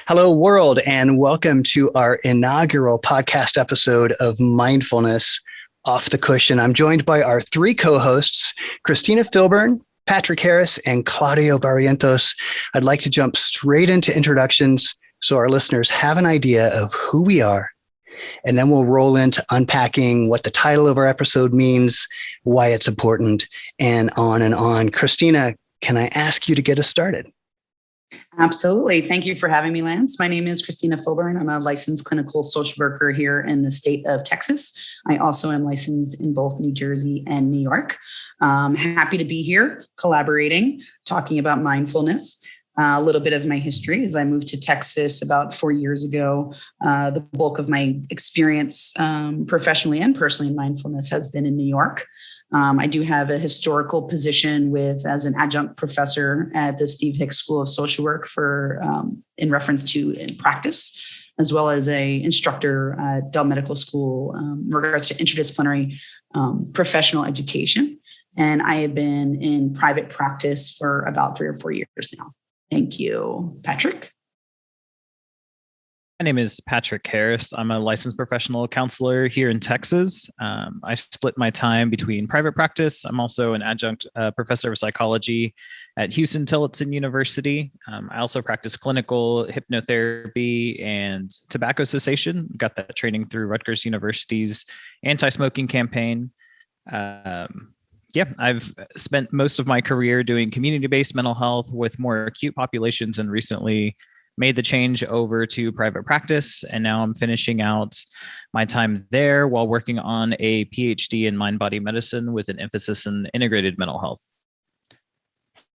Hello, world, and welcome to our inaugural podcast episode of Mindfulness Off the Cushion. I'm joined by our three co-hosts, Christina Filburn, Patrick Harris, and Claudio Barrientos. I'd like to jump straight into introductions so our listeners have an idea of who we are, and then we'll roll into unpacking what the title of our episode means, why it's important, and on and on. Christina, can I ask you to get us started? Absolutely. Thank you for having me, Lance. My name is Christina Filburn. I'm a licensed clinical social worker here in the state of Texas. I also am licensed in both New Jersey and New York. Happy to be here collaborating, talking about mindfulness. A little bit of my history is I moved to Texas about 4 years ago. The bulk of my experience professionally and personally in mindfulness has been in New York. I do have a historical position as an adjunct professor at the Steve Hicks School of Social Work in reference to in practice, as well as a instructor at Dell Medical School in regards to interdisciplinary professional education. And I have been in private practice for about 3 or 4 years now. Thank you. Patrick? My name is Patrick Harris. I'm a licensed professional counselor here in Texas. I split my time between private practice. I'm also an adjunct professor of psychology at Houston Tillotson University. I also practice clinical hypnotherapy and tobacco cessation. Got that training through Rutgers University's anti-smoking campaign. I've spent most of my career doing community-based mental health with more acute populations and recently made the change over to private practice. And now I'm finishing out my time there while working on a PhD in mind-body medicine with an emphasis in integrated mental health.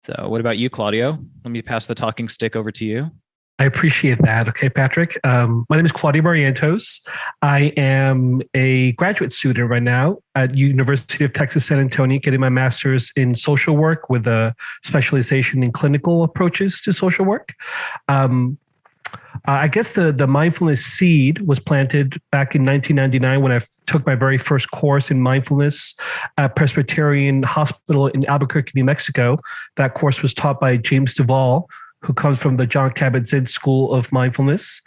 So what about you, Claudio? Let me pass the talking stick over to you. I appreciate that. Okay, Patrick. My name is Claudio Barrientos. I am a graduate student right now at University of Texas, San Antonio, getting my master's in social work with a specialization in clinical approaches to social work. I guess the mindfulness seed was planted back in 1999 when I took my very first course in mindfulness at Presbyterian Hospital in Albuquerque, New Mexico. That course was taught by James Duvall, who comes from the Jon Kabat-Zinn School of Mindfulness.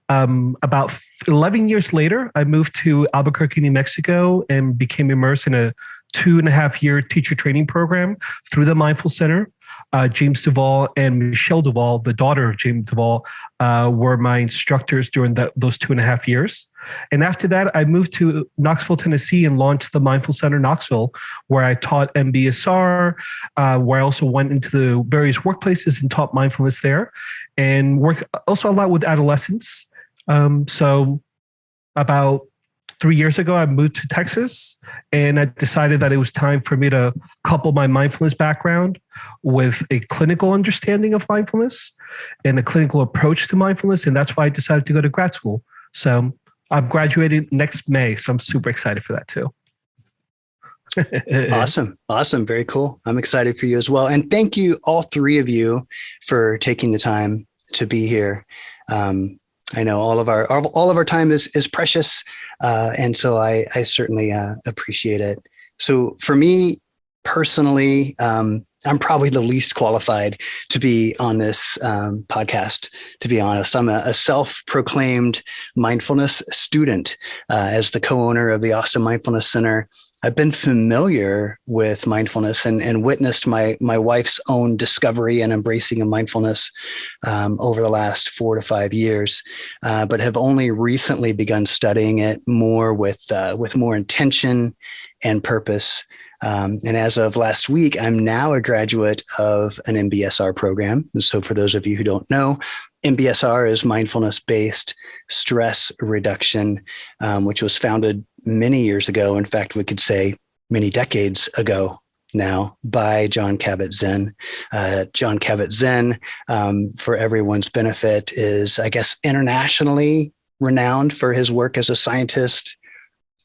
About 11 years later, I moved to Albuquerque, New Mexico, and became immersed in a 2.5-year teacher training program through the Mindful Center. James Duvall and Michelle Duvall, the daughter of James Duvall, were my instructors during those 2.5 years. And after that, I moved to Knoxville, Tennessee, and launched the Mindful Center Knoxville, where I taught MBSR, where I also went into the various workplaces and taught mindfulness there, and work also a lot with adolescents. So about 3 years ago, I moved to Texas, and I decided that it was time for me to couple my mindfulness background with a clinical understanding of mindfulness and a clinical approach to mindfulness. And that's why I decided to go to grad school. So I'm graduating next May, so I'm super excited for that too. Awesome. Very cool. I'm excited for you as well. And thank you, all three of you, for taking the time to be here. I know all of our time is precious, and so I certainly appreciate it. So for me personally, I'm probably the least qualified to be on this podcast, to be honest. I'm a self-proclaimed mindfulness student. As the co-owner of the Austin Mindfulness Center, I've been familiar with mindfulness and witnessed my wife's own discovery and embracing of mindfulness over the last 4 to 5 years, but have only recently begun studying it more with more intention and purpose. And as of last week, I'm now a graduate of an MBSR program. And so for those of you who don't know, MBSR is mindfulness-based stress reduction, which was founded many years ago. In fact, we could say many decades ago now by Jon Kabat-Zinn. Jon Kabat-Zinn, for everyone's benefit, is, I guess, internationally renowned for his work as a scientist,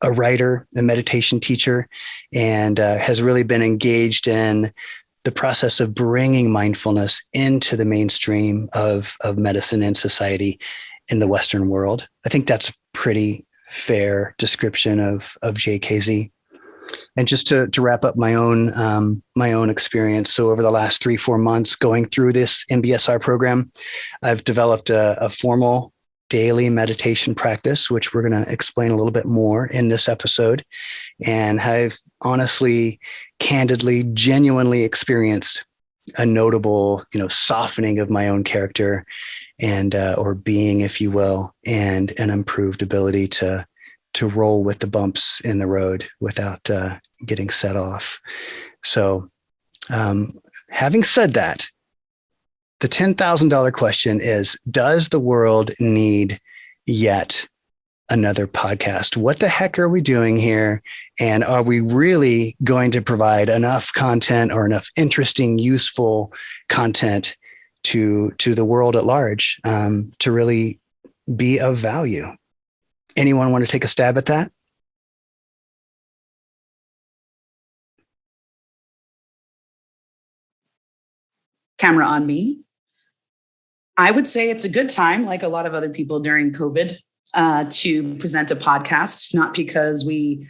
a writer, a meditation teacher, and has really been engaged in the process of bringing mindfulness into the mainstream of medicine and society in the Western world. I think that's a pretty fair description of JKZ. And just to wrap up my own experience. So over the last 3-4 months going through this MBSR program, I've developed a formal daily meditation practice, which we're going to explain a little bit more in this episode. And I've honestly, candidly, genuinely experienced a notable, softening of my own character and or being, if you will, and an improved ability to roll with the bumps in the road without getting set off. So, having said that, the $10,000 question is, does the world need yet another podcast? What the heck are we doing here? And are we really going to provide enough content or enough interesting, useful content to the world at large to really be of value? Anyone want to take a stab at that? Camera on me. I would say it's a good time, like a lot of other people during COVID, to present a podcast, not because we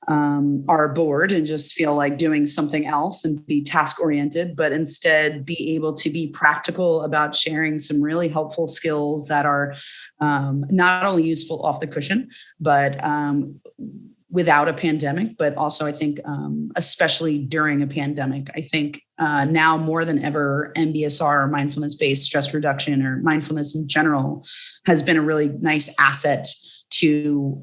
are bored and just feel like doing something else and be task oriented, but instead be able to be practical about sharing some really helpful skills that are not only useful off the cushion, but without a pandemic, but also I think, especially during a pandemic, I think now more than ever, MBSR or mindfulness-based stress reduction or mindfulness in general has been a really nice asset to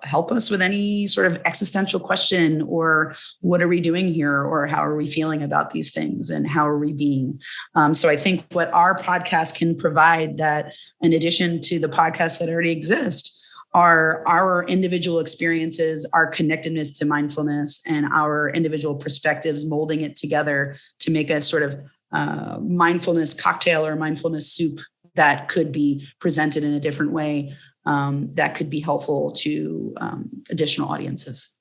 help us with any sort of existential question, or what are we doing here, or how are we feeling about these things, and how are we being? So I think what our podcast can provide, that in addition to the podcasts that already exist, are our individual experiences, our connectedness to mindfulness, and our individual perspectives, molding it together to make a sort of mindfulness cocktail or mindfulness soup that could be presented in a different way, that could be helpful to additional audiences.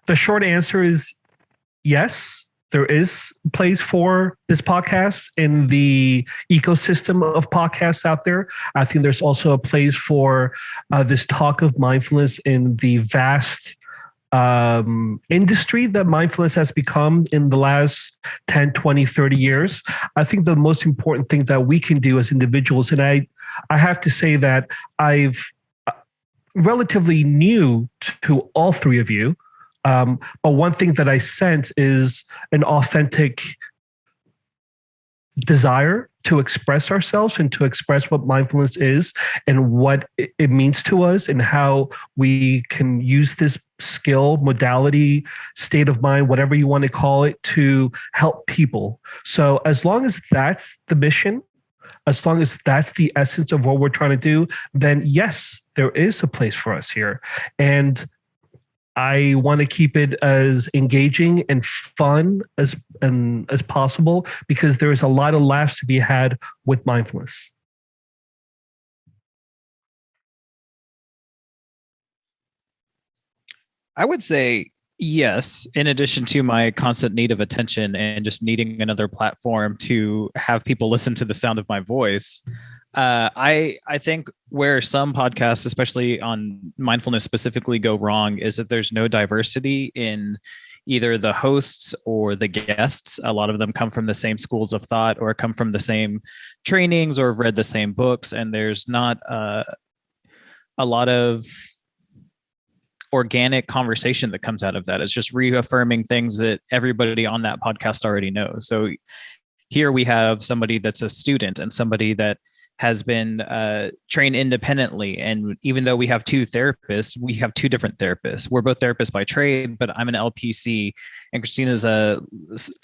The short answer is yes, there is a place for this podcast in the ecosystem of podcasts out there. I think there's also a place for this talk of mindfulness in the vast industry that mindfulness has become in the last 10, 20, 30 years. I think the most important thing that we can do as individuals, and I have to say that I've relatively new to all three of you. But one thing that I sense is an authentic desire to express ourselves and to express what mindfulness is and what it means to us, and how we can use this skill, modality, state of mind, whatever you want to call it, to help people. So as long as that's the mission, as long as that's the essence of what we're trying to do, then yes, there is a place for us here. And I want to keep it as engaging and fun as possible, because there is a lot of laughs to be had with mindfulness. I would say yes, in addition to my constant need of attention and just needing another platform to have people listen to the sound of my voice. I think where some podcasts, especially on mindfulness specifically, go wrong is that there's no diversity in either the hosts or the guests. A lot of them come from the same schools of thought or come from the same trainings or have read the same books, and there's not a lot of organic conversation that comes out of that. It's just reaffirming things that everybody on that podcast already knows. So here we have somebody that's a student and somebody that has been trained independently. And even though we have two therapists, we have two different therapists. We're both therapists by trade, but I'm an LPC and Christina's a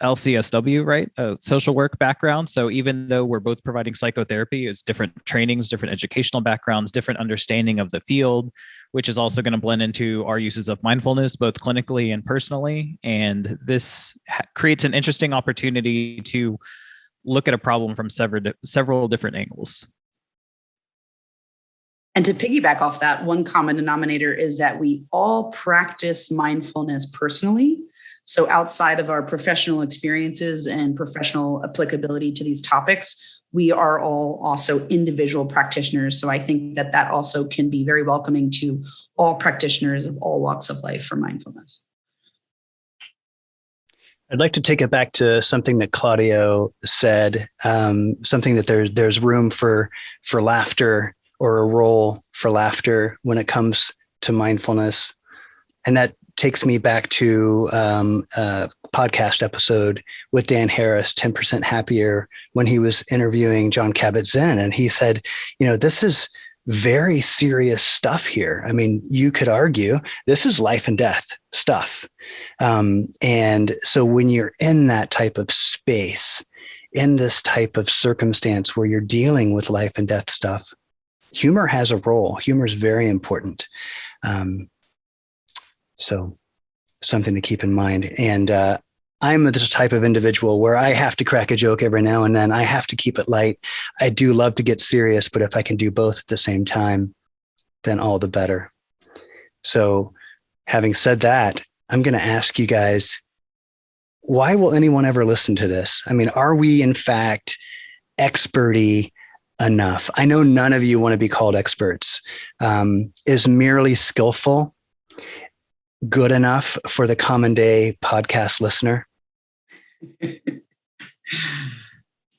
LCSW, right? A social work background. So even though we're both providing psychotherapy, it's different trainings, different educational backgrounds, different understanding of the field, which is also going to blend into our uses of mindfulness, both clinically and personally. And this creates an interesting opportunity to look at a problem from several different angles. And to piggyback off that, one common denominator is that we all practice mindfulness personally. So outside of our professional experiences and professional applicability to these topics, we are all also individual practitioners. So I think that that also can be very welcoming to all practitioners of all walks of life for mindfulness. I'd like to take it back to something that Claudio said, something that there's room for laughter, or a role for laughter when it comes to mindfulness. And that takes me back to a podcast episode with Dan Harris, 10% Happier, when he was interviewing John Kabat-Zinn. And he said, this is very serious stuff here. I mean, you could argue this is life and death stuff. And so when you're in that type of space, in this type of circumstance where you're dealing with life and death stuff, humor has a role. Humor is very important. So something to keep in mind. And I'm this type of individual where I have to crack a joke every now and then. I have to keep it light. I do love to get serious, but if I can do both at the same time, then all the better. So having said that, I'm going to ask you guys, why will anyone ever listen to this? I mean, are we in fact experty enough? I know none of you want to be called experts. Is merely skillful good enough for the common day podcast listener?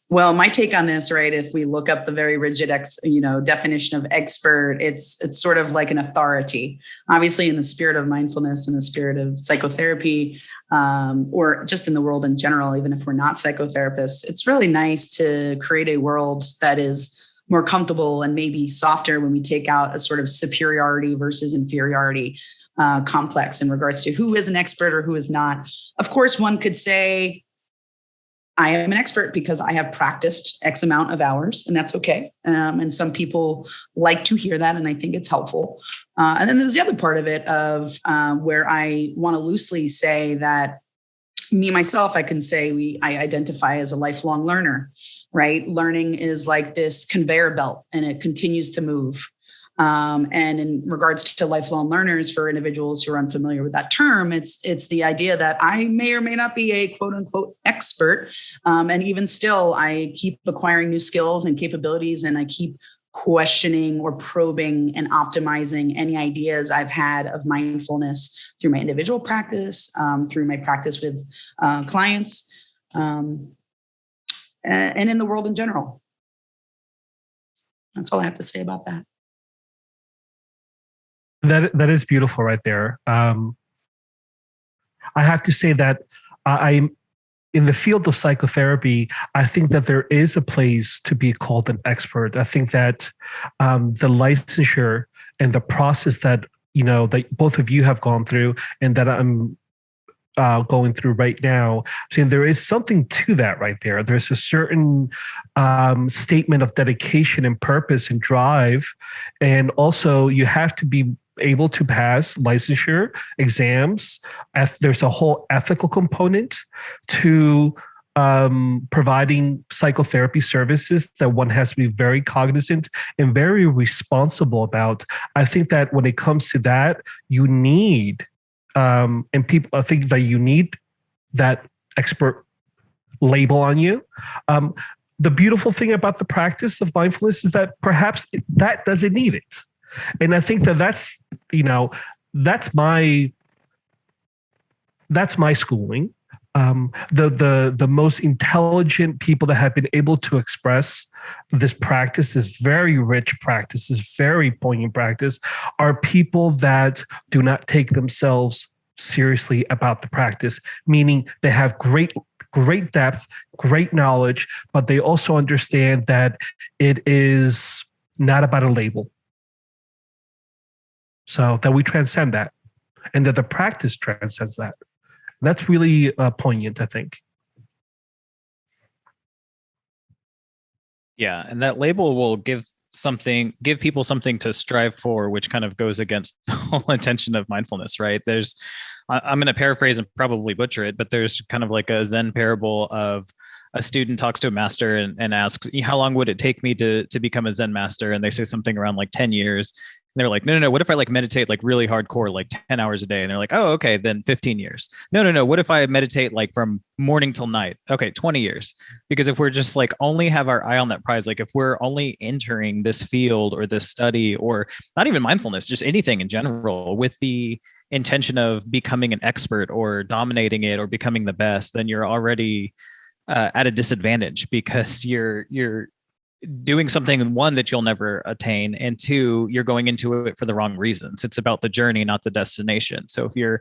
Well, my take on this, right? If we look up the very rigid, definition of expert, it's sort of like an authority. Obviously, in the spirit of mindfulness and the spirit of psychotherapy, or just in the world in general, even if we're not psychotherapists, it's really nice to create a world that is more comfortable and maybe softer when we take out a sort of superiority versus inferiority complex in regards to who is an expert or who is not. Of course, one could say, I am an expert because I have practiced X amount of hours, and that's okay. And some people like to hear that, and I think it's helpful. And then there's the other part of it of where I want to loosely say that me, myself, I can say I identify as a lifelong learner, right? Learning is like this conveyor belt, and it continues to move. And in regards to lifelong learners, for individuals who are unfamiliar with that term, it's the idea that I may or may not be a quote unquote expert. And even still, I keep acquiring new skills and capabilities, and I keep questioning or probing and optimizing any ideas I've had of mindfulness through my individual practice, through my practice with clients, and in the world in general. That's all I have to say about that. That is beautiful right there. I have to say that I'm in the field of psychotherapy. I think that there is a place to be called an expert. I think that the licensure and the process that that both of you have gone through, and that I'm going through right now, saying there is something to that right there. There's a certain statement of dedication and purpose and drive, and also you have to be able to pass licensure exams. There's a whole ethical component to providing psychotherapy services that one has to be very cognizant and very responsible about. I think that when it comes to that, you need, and people, I think that you need that expert label on you. The beautiful thing about the practice of mindfulness is that perhaps that doesn't need it. And I think that that's my schooling. The most intelligent people that have been able to express this practice, this very rich practice, this very poignant practice, are people that do not take themselves seriously about the practice, meaning they have great depth, great knowledge, but they also understand that it is not about a label. So that we transcend that, and that the practice transcends that. That's really poignant, I think. Yeah, and that label will give people something to strive for, which kind of goes against the whole intention of mindfulness, right? I'm going to paraphrase and probably butcher it, but there's kind of like a Zen parable of a student talks to a master and asks, how long would it take me to become a Zen master? And they say something around like 10 years. And they're like, no. What if I like meditate like really hardcore, like 10 hours a day? And they're like, oh, okay, then 15 years. No. What if I meditate like from morning till night? Okay, 20 years. Because if we're just like only have our eye on that prize, like if we're only entering this field or this study, or not even mindfulness, just anything in general with the intention of becoming an expert or dominating it or becoming the best, then you're already at a disadvantage, because you're doing something, one, that you'll never attain, and two, you're going into it for the wrong reasons. It's about the journey, not the destination. So if you're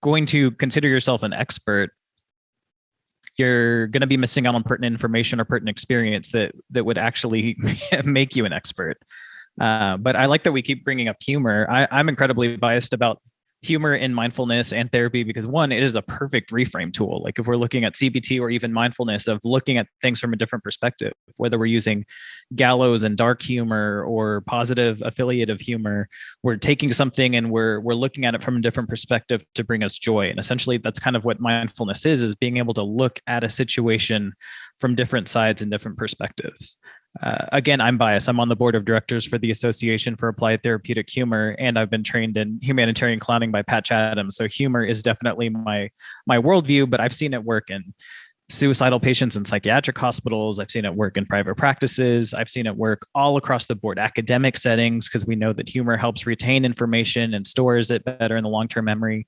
going to consider yourself an expert, you're going to be missing out on pertinent information or pertinent experience that would actually make you an expert. But I like that we keep bringing up humor. I'm incredibly biased about humor in mindfulness and therapy, because one, it is a perfect reframe tool. Like if we're looking at CBT or even mindfulness, of looking at things from a different perspective, whether we're using gallows and dark humor or positive affiliative humor, we're taking something and we're looking at it from a different perspective to bring us joy. And essentially that's kind of what mindfulness is being able to look at a situation from different sides and different perspectives. Again, I'm biased. I'm on the board of directors for the Association for Applied Therapeutic Humor, and I've been trained in humanitarian clowning by Patch Adams. So humor is definitely my worldview, but I've seen it work in suicidal patients in psychiatric hospitals. I've seen it work in private practices. I've seen it work all across the board, academic settings, because we know that humor helps retain information and stores it better in the long-term memory,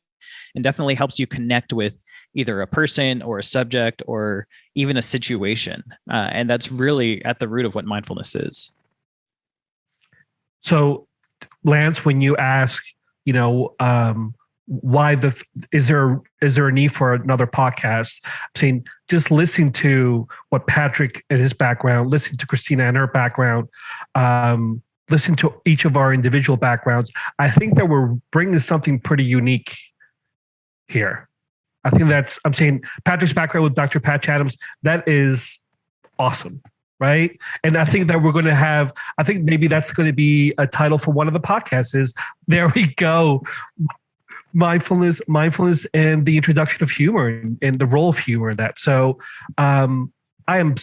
and definitely helps you connect with either a person or a subject or even a situation. And that's really at the root of what mindfulness is. So, Lance, when you ask, why is there a need for another podcast? I'm saying just listen to what Patrick and his background, listen to Christina and her background, listen to each of our individual backgrounds. I think that we're bringing something pretty unique here. I think I'm saying Patrick's background with Dr. Patch Adams, that is awesome, right? And I think that we're going to have, I think maybe that's going to be a title for one of the podcasts is, there we go, mindfulness and the introduction of humor and the role of humor in that. So I am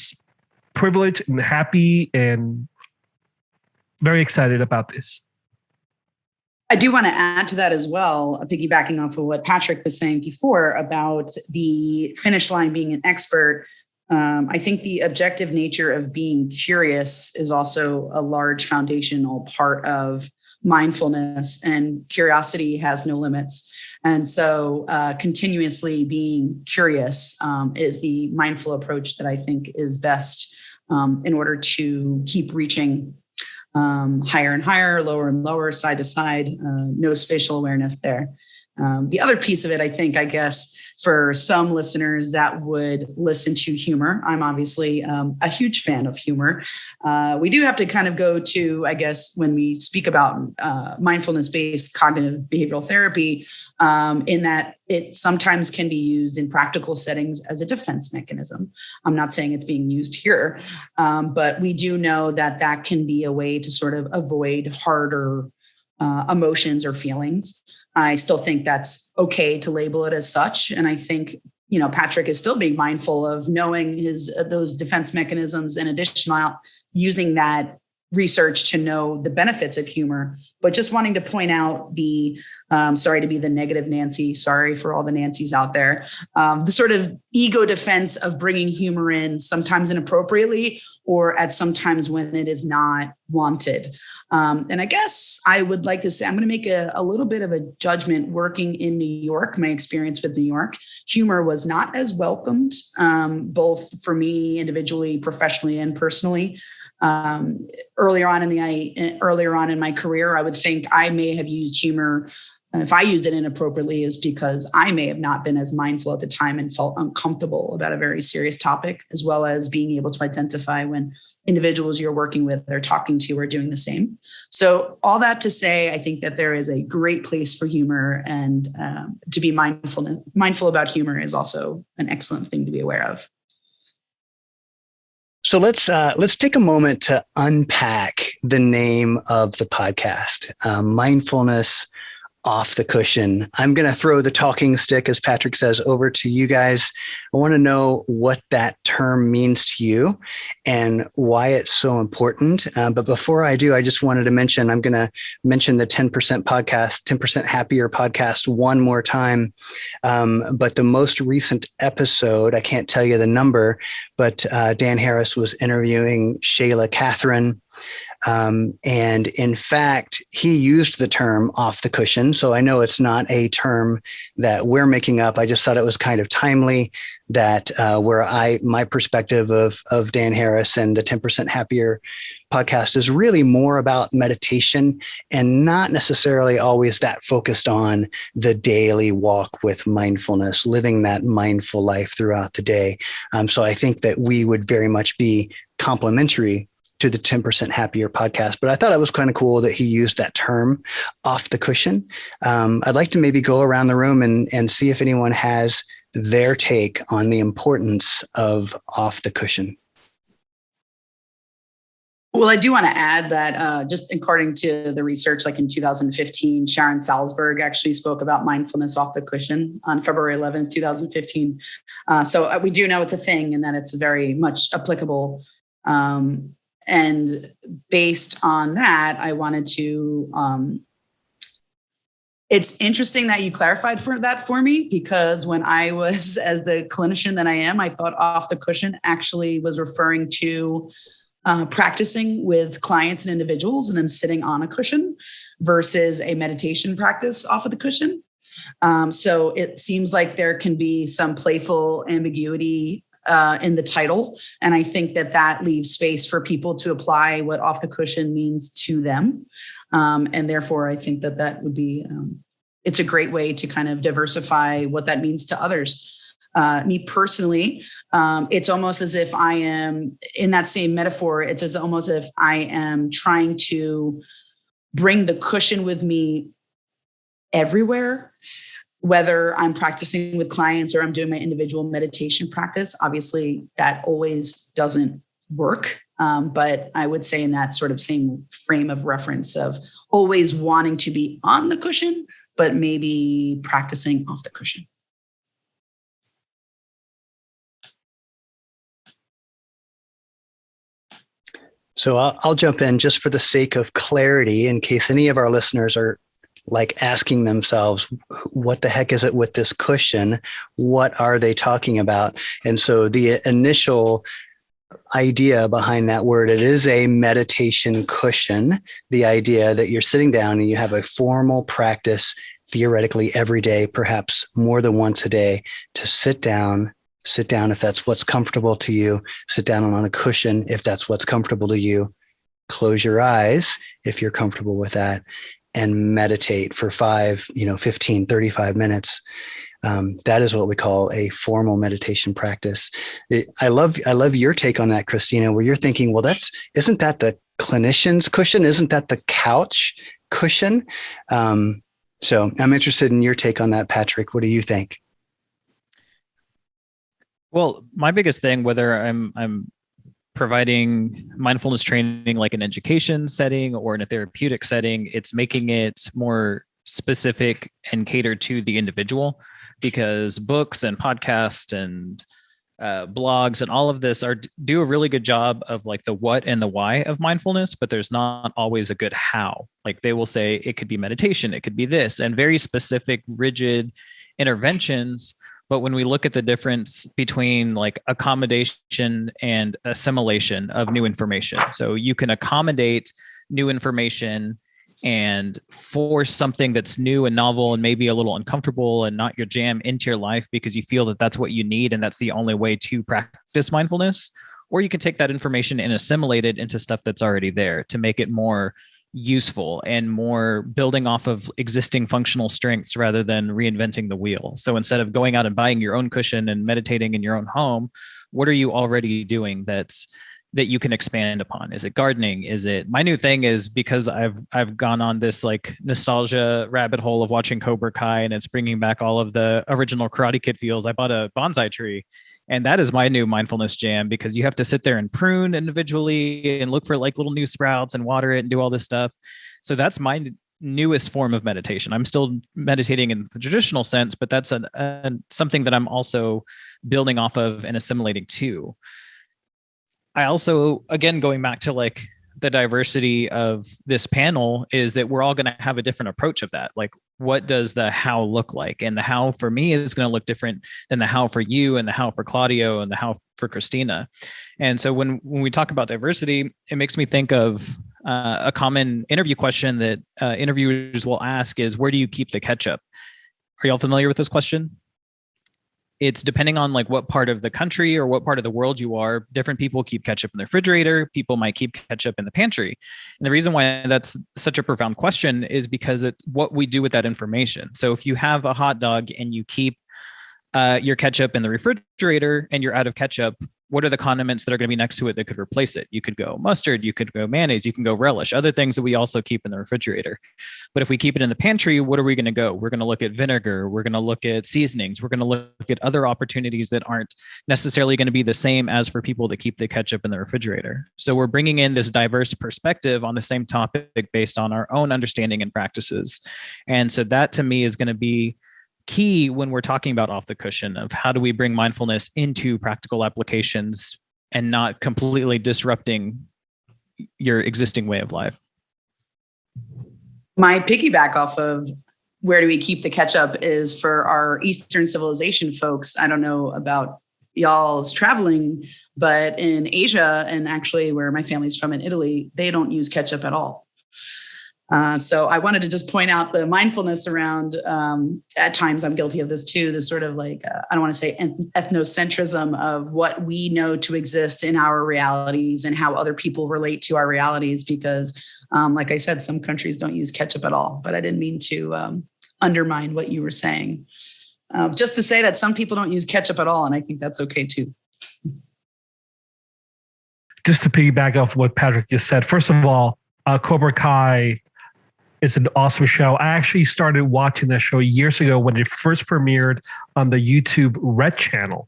privileged and happy and very excited about this. I do want to add to that as well, piggybacking off of what Patrick was saying before about the finish line being an expert. I think the objective nature of being curious is also a large foundational part of mindfulness, and curiosity has no limits. And so continuously being curious is the mindful approach that I think is best in order to keep reaching higher and higher, lower and lower, side to side, no spatial awareness there. The other piece of it, I guess, for some listeners that would listen to humor, I'm obviously a huge fan of humor. We do have to kind of go to, I guess, when we speak about mindfulness-based cognitive behavioral therapy, in that it sometimes can be used in practical settings as a defense mechanism. I'm not saying it's being used here, but we do know that that can be a way to sort of avoid harder emotions or feelings. I still think that's okay to label it as such. And I think, Patrick is still being mindful of knowing those defense mechanisms, in addition to using that research to know the benefits of humor, but just wanting to point out the, sorry to be the negative Nancy, sorry for all the Nancys out there, the sort of ego defense of bringing humor in sometimes inappropriately or at sometimes when it is not wanted. And I guess I would like to say, I'm going to make a little bit of a judgment working in New York. My experience with New York, humor was not as welcomed, both for me individually, professionally, and personally. Earlier on in my career, I would think I may have used humor. If I used it inappropriately, is because I may have not been as mindful at the time and felt uncomfortable about a very serious topic, as well as being able to identify when individuals you're working with or talking to are doing the same. So all that to say, I think that there is a great place for humor, and to be mindful about humor is also an excellent thing to be aware of. So let's take a moment to unpack the name of the podcast, Mindfulness. off the cushion. I'm going to throw the talking stick, as Patrick says, over to you guys. I want to know what that term means to you and why it's so important. But before I do, I just wanted to mention, I'm going to mention the 10% podcast, 10% Happier podcast one more time. But the most recent episode, I can't tell you the number, but Dan Harris was interviewing Shayla Catherine. And in fact, he used the term off the cushion. So I know it's not a term that we're making up. I just thought it was kind of timely that my perspective of Dan Harris and the 10% Happier podcast is really more about meditation and not necessarily always that focused on the daily walk with mindfulness, living that mindful life throughout the day. So I think that we would very much be complementary to the 10% Happier podcast. But I thought it was kind of cool that he used that term off the cushion. I'd like to maybe go around the room and see if anyone has their take on the importance of off the cushion. Well, I do want to add that just according to the research, like in 2015, Sharon Salzberg actually spoke about mindfulness off the cushion on February 11th, 2015. So we do know it's a thing and that it's very much applicable. And based on that, I wanted to, it's interesting that you clarified for me, because when I was, as the clinician that I am, I thought off the cushion actually was referring to practicing with clients and individuals and them sitting on a cushion versus a meditation practice off of the cushion. So it seems like there can be some playful ambiguity in the title. And I think that leaves space for people to apply what off the cushion means to them. And therefore, I think that would be, it's a great way to kind of diversify what that means to others. Me personally, it's almost as if I am in that same metaphor. It's as almost if I am trying to bring the cushion with me everywhere, whether I'm practicing with clients or I'm doing my individual meditation practice. Obviously, that always doesn't work. But I would say in that sort of same frame of reference of always wanting to be on the cushion, but maybe practicing off the cushion. So I'll jump in just for the sake of clarity, in case any of our listeners are like asking themselves, what the heck is it with this cushion? What are they talking about? And so the initial idea behind that word, it is a meditation cushion. The idea that you're sitting down and you have a formal practice, theoretically every day, perhaps more than once a day, to sit down if that's what's comfortable to you, sit down on a cushion if that's what's comfortable to you, close your eyes if you're comfortable with that, and meditate for 15, 35 minutes. That is what we call a formal meditation practice. I love your take on that, Christina, where you're thinking, well, isn't that the clinician's cushion? Isn't that the couch cushion? So I'm interested in your take on that, Patrick. What do you think? Well, my biggest thing, whether I'm providing mindfulness training like an education setting or in a therapeutic setting, it's making it more specific and catered to the individual, because books and podcasts and blogs and all of this do a really good job of like the what and the why of mindfulness, but there's not always a good how. Like they will say it could be meditation, it could be this, and very specific, rigid interventions. But when we look at the difference between like accommodation and assimilation of new information, so you can accommodate new information and force something that's new and novel and maybe a little uncomfortable and not your jam into your life because you feel that that's what you need and that's the only way to practice mindfulness. Or you can take that information and assimilate it into stuff that's already there to make it more useful and more building off of existing functional strengths rather than reinventing the wheel. So instead of going out and buying your own cushion and meditating in your own home, what are you already doing that you can expand upon? Is it gardening? Is it, my new thing is, because I've gone on this like nostalgia rabbit hole of watching Cobra Kai and it's bringing back all of the original Karate Kid feels. I bought a bonsai tree. And that is my new mindfulness jam, because you have to sit there and prune individually and look for like little new sprouts and water it and do all this stuff. So that's my newest form of meditation. I'm still meditating in the traditional sense, but that's something that I'm also building off of and assimilating to. I also, again, going back to like the diversity of this panel, is that we're all going to have a different approach of that. Like, what does the how look like? And the how for me is going to look different than the how for you, and the how for Claudio, and the how for Christina. And so when we talk about diversity, it makes me think of a common interview question that interviewers will ask is, where do you keep the ketchup? Are y'all familiar with this question? It's depending on like what part of the country or what part of the world you are. Different people keep ketchup in the refrigerator. People might keep ketchup in the pantry. And the reason why that's such a profound question is because it's what we do with that information. So if you have a hot dog and you keep your ketchup in the refrigerator and you're out of ketchup, what are the condiments that are going to be next to it that could replace it? You could go mustard, you could go mayonnaise, you can go relish, other things that we also keep in the refrigerator. But if we keep it in the pantry, what are we going to go? We're going to look at vinegar. We're going to look at seasonings. We're going to look at other opportunities that aren't necessarily going to be the same as for people that keep the ketchup in the refrigerator. So we're bringing in this diverse perspective on the same topic based on our own understanding and practices. And so that to me is going to be key when we're talking about off the cushion of how do we bring mindfulness into practical applications and not completely disrupting your existing way of life. My piggyback off of where do we keep the ketchup is for our Eastern civilization folks. I don't know about y'all's traveling, but in Asia, and actually where my family's from in Italy, they don't use ketchup at all. So I wanted to just point out the mindfulness around, at times I'm guilty of this too, this sort of like, I don't want to say ethnocentrism of what we know to exist in our realities and how other people relate to our realities. Because like I said, some countries don't use ketchup at all, but I didn't mean to undermine what you were saying. Just to say that some people don't use ketchup at all. And I think that's okay too. Just to piggyback off what Patrick just said, first of all, Cobra Kai is an awesome show. I actually started watching that show years ago when it first premiered on the YouTube Red channel.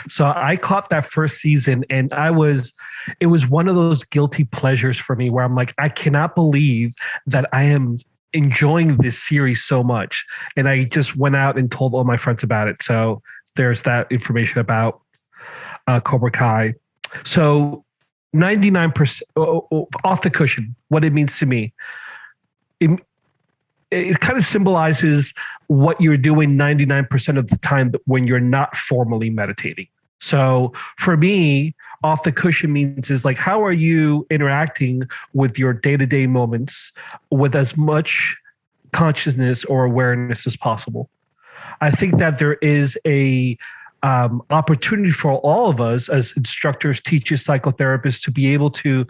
So I caught that first season, and it was one of those guilty pleasures for me where I'm like, I cannot believe that I am enjoying this series so much. And I just went out and told all my friends about it. So there's that information about Cobra Kai. So 99% off the cushion, what it means to me. It kind of symbolizes what you're doing 99% of the time when you're not formally meditating. So for me, off the cushion means is like, how are you interacting with your day-to-day moments with as much consciousness or awareness as possible? I think that there is a opportunity for all of us as instructors, teachers, psychotherapists to be able to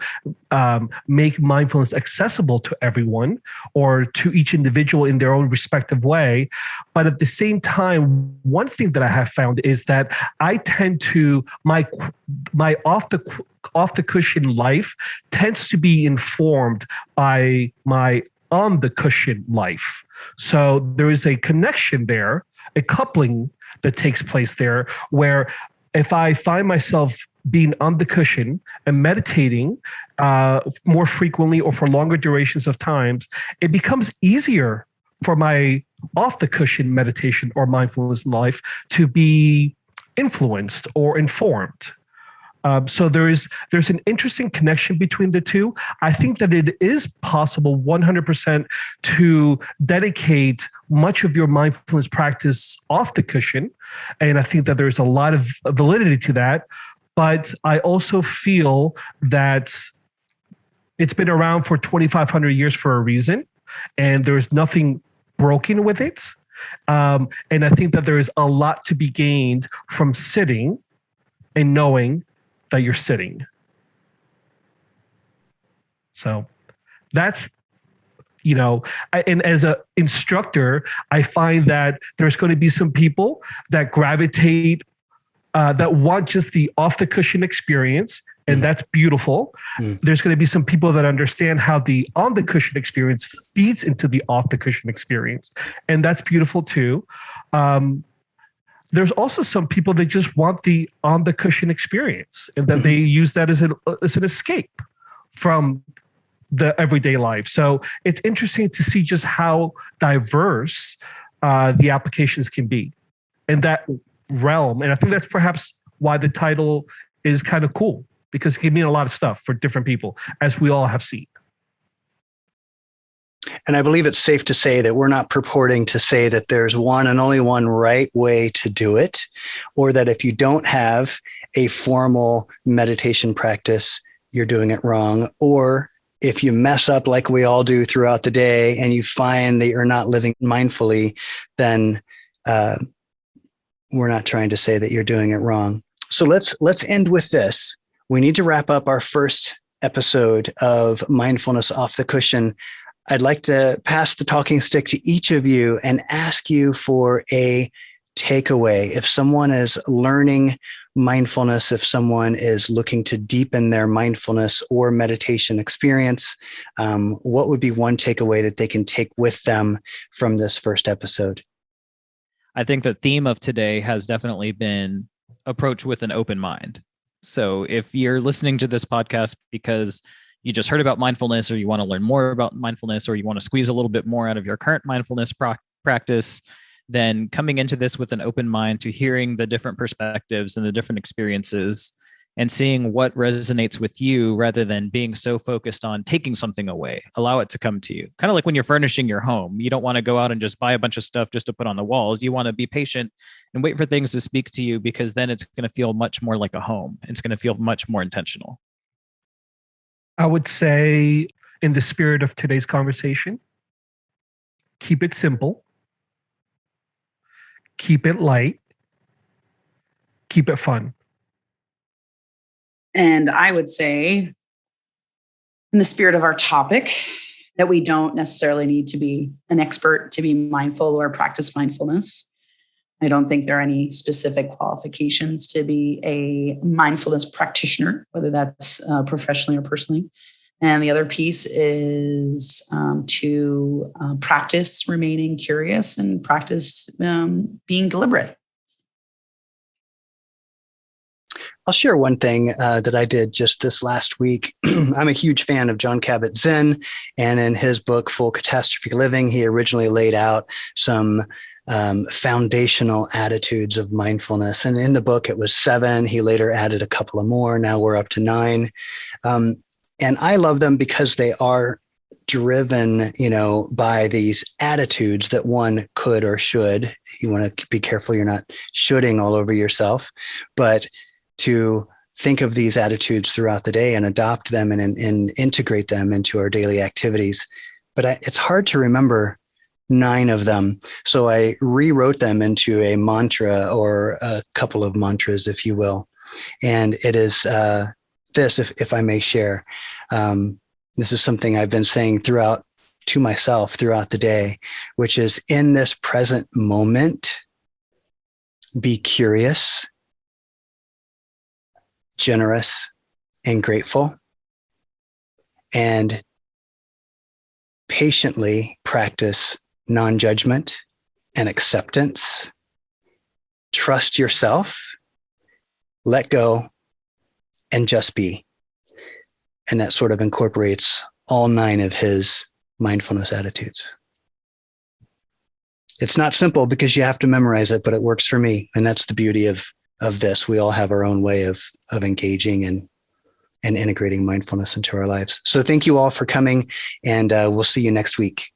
make mindfulness accessible to everyone or to each individual in their own respective way. But at the same time, one thing that I have found is that I tend to, my off the cushion life tends to be informed by my on the cushion life. So there is a connection there, a coupling that takes place there, where if I find myself being on the cushion and meditating more frequently or for longer durations of times, it becomes easier for my off the cushion meditation or mindfulness life to be influenced or informed. So there's an interesting connection between the two. I think that it is possible 100% to dedicate much of your mindfulness practice off the cushion. And I think that there's a lot of validity to that. But I also feel that it's been around for 2,500 years for a reason, and there's nothing broken with it. And I think that there is a lot to be gained from sitting and knowing that you're sitting. So that's, and as an instructor, I find that there's going to be some people that gravitate, that want just the off the cushion experience. And that's beautiful. There's going to be some people that understand how the on the cushion experience feeds into the off the cushion experience. And that's beautiful too. There's also some people that just want the on the cushion experience, and that they use that as an escape from the everyday life. So it's interesting to see just how diverse the applications can be in that realm. And I think that's perhaps why the title is kind of cool, because it can mean a lot of stuff for different people, as we all have seen. And I believe it's safe to say that we're not purporting to say that there's one and only one right way to do it, or that if you don't have a formal meditation practice, you're doing it wrong. Or if you mess up like we all do throughout the day and you find that you're not living mindfully, then we're not trying to say that you're doing it wrong. So let's end with this. We need to wrap up our first episode of Mindfulness Off the Cushion. I'd like to pass the talking stick to each of you and ask you for a takeaway. If someone is learning mindfulness, if someone is looking to deepen their mindfulness or meditation experience, what would be one takeaway that they can take with them from this first episode? I think the theme of today has definitely been approach with an open mind. So if you're listening to this podcast because you just heard about mindfulness, or you want to learn more about mindfulness, or you want to squeeze a little bit more out of your current mindfulness practice, then coming into this with an open mind to hearing the different perspectives and the different experiences and seeing what resonates with you rather than being so focused on taking something away. Allow it to come to you. Kind of like when you're furnishing your home. You don't want to go out and just buy a bunch of stuff just to put on the walls. You want to be patient and wait for things to speak to you, because then it's going to feel much more like a home. It's going to feel much more intentional. I would say, in the spirit of today's conversation, keep it simple, keep it light, keep it fun. And I would say, in the spirit of our topic, that we don't necessarily need to be an expert to be mindful or practice mindfulness. I don't think there are any specific qualifications to be a mindfulness practitioner, whether that's professionally or personally. And the other piece is to practice remaining curious and practice being deliberate. I'll share one thing that I did just this last week. I'm a huge fan of Jon Kabat-Zinn, and in his book, Full Catastrophe Living, he originally laid out some foundational attitudes of mindfulness. And in the book, it was 7. He later added a couple of more. Now we're up to 9. And I love them because they are driven, by these attitudes that one could or should. You want to be careful you're not shoulding all over yourself, but to think of these attitudes throughout the day and adopt them and integrate them into our daily activities. But it's hard to remember 9 of them. So I rewrote them into a mantra, or a couple of mantras, if you will. And it is this, if I may share. This is something I've been saying to myself throughout the day, which is, in this present moment, be curious, generous, and grateful, and patiently practice non-judgment and acceptance. Trust yourself, let go, and just be. And that sort of incorporates all 9 of his mindfulness attitudes. It's not simple because you have to memorize it, but it works for me. And that's the beauty of this. We all have our own way of engaging and integrating mindfulness into our lives. So thank you all for coming, and we'll see you next week.